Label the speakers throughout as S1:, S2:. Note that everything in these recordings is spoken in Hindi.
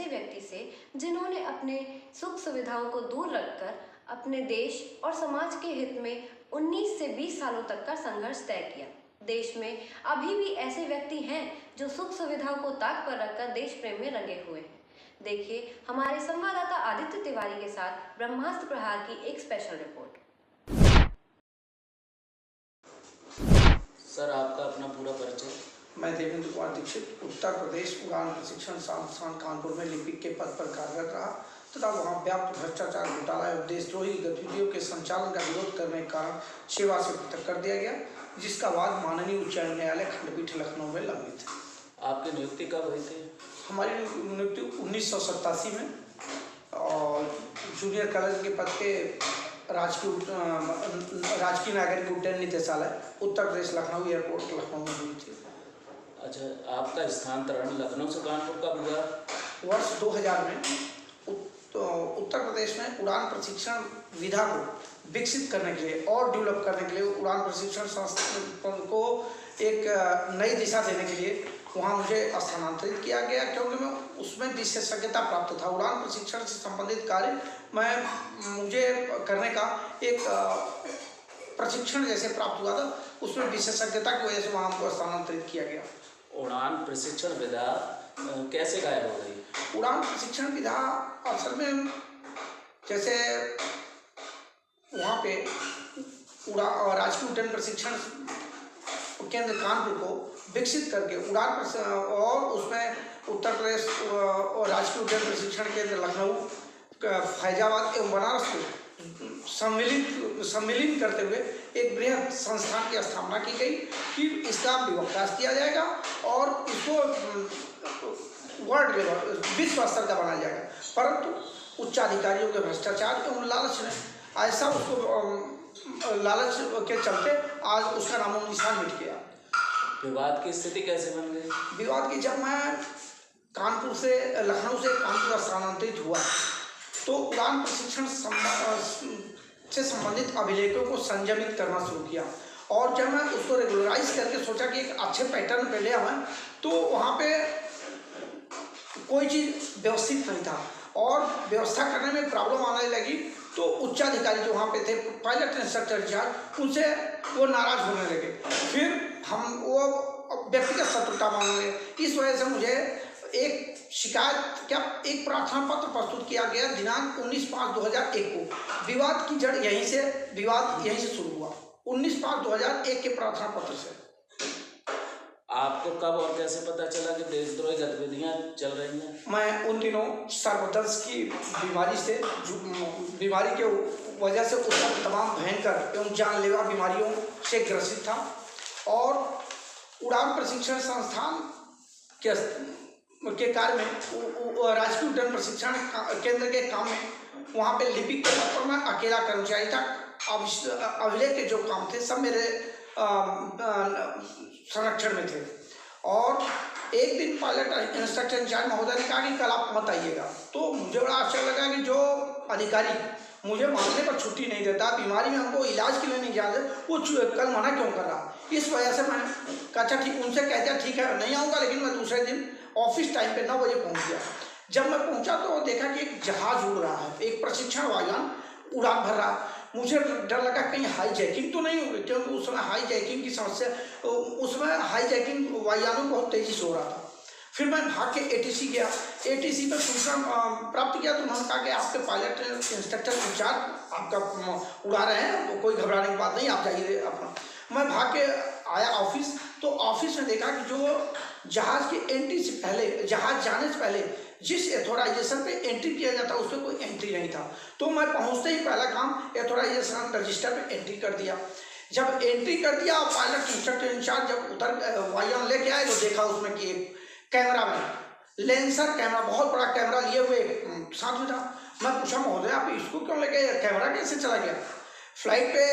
S1: व्यक्ति से जिन्होंने अपने सुख सुविधाओं को दूर रखकर अपने देश और समाज के हित में 19 से 20 सालों तक का संघर्ष तय किया। देश में अभी भी ऐसे व्यक्ति हैं जो सुख सुविधाओं को ताक पर रखकर देश प्रेम में रंगे हुए हैं। देखिए हमारे संवाददाता आदित्य तिवारी के साथ ब्रह्मास्त्र प्रहार की एक स्पेशल रिपोर्ट।
S2: सर, आपका अपना पूरा परिचय।
S3: मैं देवेंद्र कुमार दीक्षित उत्तर प्रदेश उड़ान प्रशिक्षण संस्थान कानपुर में लिपिक के पद पर कार्यरत रहा तथा वहां व्याप्त भ्रष्टाचार, घोटाला एवं देशद्रोही गतिविधियों के संचालन का विरोध करने के कारण सेवा से पृथक कर दिया गया, जिसका बाद माननीय उच्च न्यायालय खंडपीठ लखनऊ में लंबित है।
S2: आपकी नियुक्ति कब हुई थी?
S3: हमारी नियुक्ति 1987 में और जूनियर कॉलेज के पद के राजकीय नागरिक उड्डयन निदेशालय उत्तर प्रदेश लखनऊ एयरपोर्ट लखनऊ में हुई थी।
S2: अच्छा, आपका स्थानांतरण लखनऊ से कानपुर कब हुआ?
S3: वर्ष 2000 में उत्तर प्रदेश में उड़ान प्रशिक्षण विधा को विकसित करने के लिए और डेवलप करने के लिए उड़ान प्रशिक्षण संस्थान को एक नई दिशा देने के लिए वहाँ मुझे स्थानांतरित किया गया, क्योंकि मैं उसमें विशेषज्ञता प्राप्त था। उड़ान प्रशिक्षण से संबंधित कार्य मुझे करने का एक प्रशिक्षण जैसे प्राप्त हुआ था, उसमें विशेषज्ञता की वजह से वहाँ हमको स्थानांतरित किया गया।
S2: उड़ान प्रशिक्षण विधा कैसे गायब हो गई?
S3: उड़ान प्रशिक्षण विधा असल में जैसे वहाँ पे राजकीय उड्डयन प्रशिक्षण केंद्र कानपुर को विकसित करके उड़ान और उसमें उत्तर प्रदेश और राजकीय उड्डयन प्रशिक्षण केंद्र लखनऊ, फैजाबाद एवं बनारस को सम्मिलित करते हुए एक बृहद संस्थान की स्थापना की गई कि इसका विकास किया जाएगा और इसको वर्ल्ड लेवल विश्व स्तर का बनाया जाएगा। परंतु उच्चाधिकारियों के भ्रष्टाचार एवं लालच ने ऐसा उसको लालच के चलते आज उसका नामो निशान मिट गया।
S2: विवाद की स्थिति कैसे बन गई?
S3: विवाद की जब मैं लखनऊ से कानपुर स्थानांतरित हुआ तो उड़ान प्रशिक्षण से संबंधित अभिलेखों को संयमित करना शुरू किया और जब मैं उसको रेगुलराइज करके सोचा कि एक अच्छे पैटर्न पे ले आऊँ तो वहाँ पे कोई चीज़ व्यवस्थित नहीं था और व्यवस्था करने में प्रॉब्लम आने लगी। तो उच्चाधिकारी जो वहाँ पे थे, पायलट इंस्ट्रक्टर इंचार्ज, उनसे वो नाराज होने लगे। फिर हम वो व्यक्तिगत शत्रुता मानने लगे। इस वजह से मुझे एक प्रार्थना पत्र प्रस्तुत किया गया दिनांक 19/5/2001 को। विवाद की जड़ यहीं से शुरू हुआ, 19/5/2001 के प्रार्थना पत्र से।
S2: आपको कब और कैसे पता चला कि देशद्रोही गतिविधियां चल रही हैं?
S3: मैं उन दिनों सर्वदर्श की बीमारी के वजह से उत्पन्न तमाम भयंकर एवं जानलेवा बीमारियों से ग्रसित था और उड़ान प्रशिक्षण संस्थान के कार्य में राजकीय उड्डयन प्रशिक्षण केंद्र के काम में वहाँ पे लिपिक के पद पर मैं अकेला कर्मचारी था। अभिलेख के जो काम थे सब मेरे संरक्षण में थे और एक दिन पायलट इंस्ट्रक्टर इंचार्ज महोदय ने कहा कि कल आप मत आइएगा। तो मुझे बड़ा आश्चर्य लगा कि जो अधिकारी मुझे मानने पर छुट्टी नहीं देता, बीमारी में हमको इलाज के लिए नहीं जाते, वो कल मना क्यों कर रहा। इस वजह से मैं कहा ठीक, उनसे कह दिया ठीक है नहीं आऊँगा, लेकिन मैं दूसरे दिन ऑफिस टाइम पे 9 बजे पहुँच गया। जब मैं पहुँचा तो देखा कि एक जहाज उड़ रहा है, एक प्रशिक्षण वायुयान उड़ान भर रहा। मुझे डर लगा कहीं हाई जैकिंग तो नहीं होगी, क्योंकि उस समय हाई जैकिंग की समस्या, उसमें हाई जैकिंग वायुयानों बहुत तेज़ी से हो रहा था। फिर मैं भाग के ATC गया, ATC पर सूचना प्राप्त किया तो उन्होंने कहा कि आपके पायलट इंस्ट्रक्टर इंचार्ज आपका उड़ा रहे हैं, कोई घबराने की बात नहीं, आप जाइए अपना। मैं भाग के आया ऑफिस, तो ऑफिस में देखा कि जो जहाज़ की एंट्री से पहले, जहाज़ जाने से पहले जिस एथोराइजेशन पे एंट्री किया जाता है उस पर कोई एंट्री नहीं था। तो मैं पहुंचते ही पहला काम एथोराइजेशन रजिस्टर पे एंट्री कर दिया। जब एंट्री कर दिया, पायलट इंस्ट्रक्टर इंचार्ज जब उधर वायुयान लेके आए तो देखा उसमें कि एक कैमरा में लेंसर कैमरा, बहुत बड़ा कैमरा लिए हुए साथ में था। मैं पूछा महोदय आप इसको क्यों लेके, कैमरा कैसे चला गया? फ्लाइट पे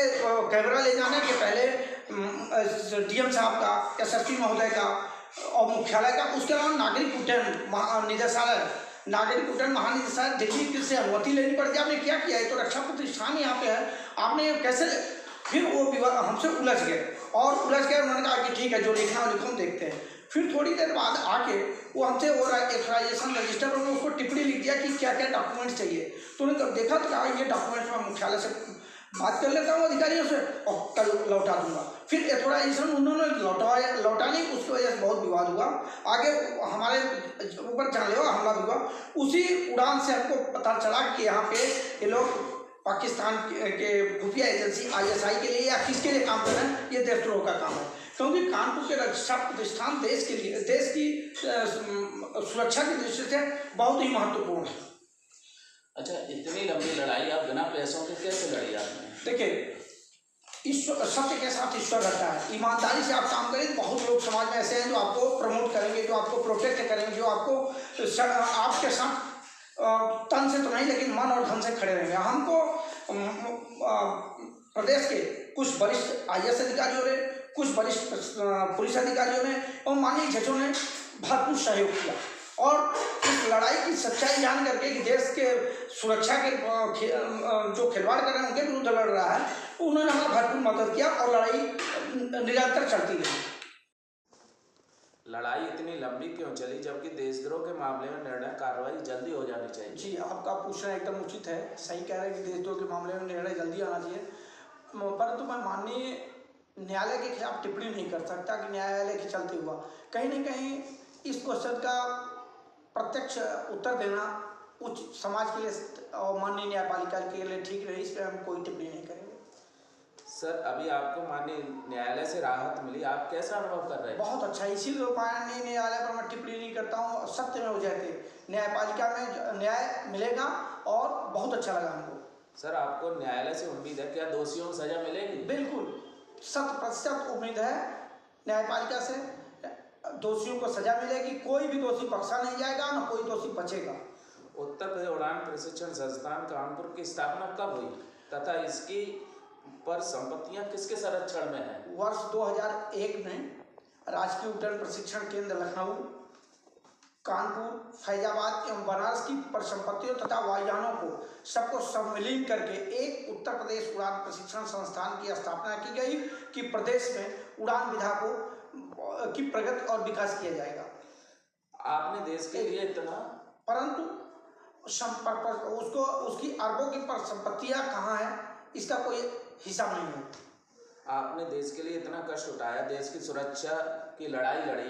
S3: कैमरा ले जाने के पहले DM साहब का, SSP महोदय का और मुख्यालय का, उसके अलावा नागरिक उड्डयन निदेशालय, नागरिक उड्डयन महानिदेशालय दिल्ली से अनुमति लेनी पड़ती है। आपने क्या किया? ये तो रक्षा प्रतिष्ठान यहाँ पे है, आपने कैसे? फिर वो हमसे उलझ गए और उन्होंने कहा कि ठीक है जो लिखना है लिखो, देखते हैं। फिर थोड़ी देर बाद आके वो हमसे वो एक्सराइजेशन रजिस्टर पर उसको टिप्पणी लिख दिया कि क्या क्या डॉक्यूमेंट्स चाहिए। तो उन्होंने जब देखा तो कहा ये डॉक्यूमेंट्स मैं मुख्यालय से बात कर लेता हूँ अधिकारियों से और कल लौटा दूंगा। फिर एक्सराइजेशन उन्होंने लौटा नहीं, उसकी वजह से बहुत विवाद हुआ, आगे हमारे ऊपर जानलेवा हमला भी हुआ। उसी उड़ान से हमको पता चला कि यहाँ पे ये लोग पाकिस्तान के खुफिया एजेंसी ISI के लिए या किसके लिए काम कर रहे हैं, ये देशद्रोह का काम है। क्योंकि कानपुर के रक्षा प्रतिष्ठान देश के लिए, देश की सुरक्षा की दृष्टि से बहुत ही महत्वपूर्ण है।
S2: अच्छा, इतनी लंबी लड़ाई आप बिना पैसों के कैसे लड़ी आपने?
S3: देखिए, ईश्वर, सत्य के साथ ईश्वर रहता है। ईमानदारी से आप काम करें, बहुत लोग समाज में ऐसे हैं जो आपको प्रमोट करेंगे, जो आपको प्रोटेक्ट करेंगे, जो आपको आपके साथ तन से तो नहीं लेकिन मन और धन से खड़े रहेंगे। हमको प्रदेश के कुछ वरिष्ठ IAS अधिकारियों ने, कुछ वरिष्ठ पुलिस अधिकारियों ने और माननीय जजों ने भरपूर सहयोग किया और इस लड़ाई की सच्चाई जान करके कि देश के सुरक्षा के जो खिलवाड़ कर रहे हैं उनके विरुद्ध लड़ रहा है, उन्होंने हमारा भरपूर मदद किया और लड़ाई निरंतर चलती रही।
S2: लड़ाई इतनी लंबी क्यों चली जबकि देशद्रोह के मामले में निर्णय कार्रवाई जल्दी हो जानी चाहिए?
S3: जी, आपका पूछना एकदम उचित है, सही कह रहे हैं कि देशद्रोह के मामले में निर्णय जल्दी आना चाहिए, परंतु मैं माननीय न्यायालय के खिलाफ टिप्पणी नहीं कर सकता कि न्यायालय के चलते हुआ। कहीं न कहीं इस क्वेश्चन का प्रत्यक्ष उत्तर देना उच्च समाज के लिए और माननीय न्यायपालिका के लिए ठीक रही, इस पर हम कोई टिप्पणी नहीं करेंगे।
S2: सर, अभी आपको माननीय न्यायालय से राहत मिली, आप कैसा अनुभव कर रहे हैं?
S3: बहुत अच्छा, इसीलिए माननीय न्यायालय पर मैं टिप्पणी नहीं करता हूँ। सत्य में हो जाते, न्यायपालिका में न्याय मिलेगा और बहुत अच्छा लगा हमको।
S2: सर, आपको न्यायालय से उम्मीद है, क्या दोषियों को सजा मिलेगी?
S3: बिल्कुल 100% उम्मीद है न्यायपालिका से, दोषियों को सजा मिलेगी, कोई भी दोषी बख्शा नहीं जाएगा, ना कोई दोषी बचेगा।
S2: उत्तर प्रदेश उड़ान प्रशिक्षण संस्थान कानपुर की स्थापना कब हुई तथा इसकी पर संपत्तियां किसके संरक्षण में है?
S3: वर्ष 2001 में राजकीय उड्डयन प्रशिक्षण केंद्र लखनऊ, कानपुर, फैजाबाद एवं बनारस की परिसंपत्तियों तथा वायुयानों को सबको सम्मिलित करके एक उत्तर प्रदेश उड़ान प्रशिक्षण संस्थान की स्थापना की गई कि प्रदेश में उड़ान विधा को की प्रगति और विकास किया जाएगा।
S2: आपने देश के लिए इतना,
S3: परंतु उसको उसकी अरबों की संपत्तियां कहाँ है, इसका कोई हिसाब नहीं है।
S2: आपने देश के लिए इतना कष्ट उठाया, देश की सुरक्षा की लड़ाई लड़ी,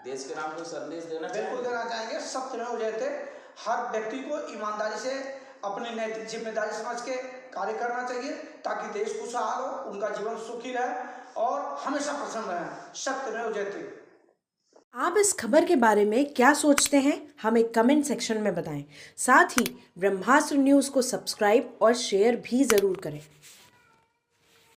S2: देश के नाम को संदेश देना
S3: बिल्कुल देना चाहेंगे। सत्य में हो जाते, हर व्यक्ति को ईमानदारी से अपनी नैतिक जिम्मेदारी समझ के कार्य करना चाहिए ताकि देश खुशहाल हो, उनका जीवन सुखी रहे और हमेशा प्रसन्न रहे। सत्य में हो जाते।
S4: आप इस खबर के बारे में क्या सोचते हैं, हमें कमेंट सेक्शन में बताएं। साथ ही ब्रह्मास्त्र न्यूज़ को सब्सक्राइब और शेयर भी ज़रूर करें।